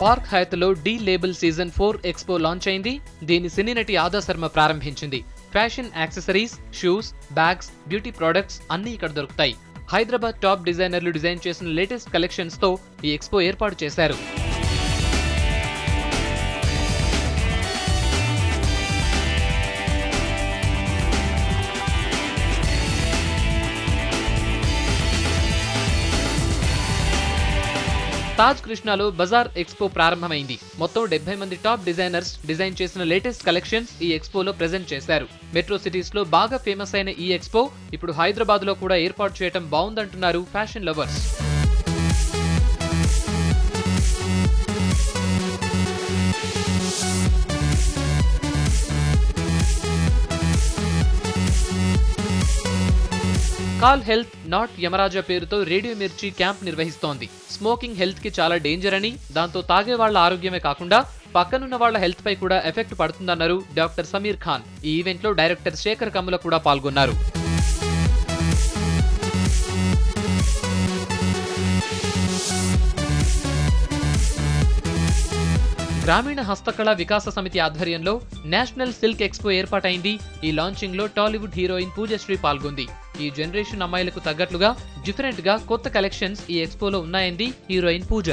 Park హయత్లో the label season 4 expo launch అయింది. దీని సినీ నటి ఆదా శర్మ ప్రారంభించింది. Fashion accessories, shoes, bags, beauty products అన్నీ ఇక్కడ దొరుకుతాయి. హైదరాబాద్ టాప్ డిజైనర్లు డిజైన్ చేసిన లేటెస్ట్ కలెక్షన్స్ తో ఈ ఎక్స్పో ఏర్పాటు చేశారు. తాజ్ కృష్ణాలో బజార్ ఎక్స్పో ప్రారంభమైంది. మొత్తం 70 మంది టాప్ డిజైనర్స్ డిజైన్ చేసిన లేటెస్ట్ కలెక్షన్స్ ఈ ఎక్స్పోలో ప్రెజెంట్ చేశారు. మెట్రో సిటీస్ లో బాగా ఫేమస్ అయిన ఈ ఎక్స్పో ఇప్పుడు హైదరాబాద్ లో కూడా ఏర్పాటు చేయడం బాగుందంటున్నారు fashion lovers. Call health not Yamaraja పేరుతో రేడియో మిర్చి క్యాంప్ నిర్వహిస్తోంది. స్మోకింగ్ హెల్త్ కి చాలా డేంజర్ అని, దాంతో తాగే వాళ్ల ఆరోగ్యమే కాకుండా పక్కనున్న వాళ్ల హెల్త్ పై కూడా ఎఫెక్ట్ పడుతుందన్నారు డాక్టర్ సమీర్ ఖాన్. ఈ ఈవెంట్ లో డైరెక్టర్ శేఖర్ కమ్ముల కూడా పాల్గొన్నారు. గ్రామీణ హస్తకళ వికాస సమితి ఆధ్వర్యంలో నేషనల్ సిల్క్ ఎక్స్పో ఏర్పాటైంది. ఈ లాంచింగ్ లో టాలీవుడ్ హీరోయిన్ పూజశ్రీ పాల్గొంది. ఈ జనరేషన్ అమ్మాయిలకు తగ్గట్లుగా డిఫరెంట్ గా కొత్త కలెక్షన్స్ ఈ ఎక్స్పోలో ఉన్నాయంది హీరోయిన్ పూజ.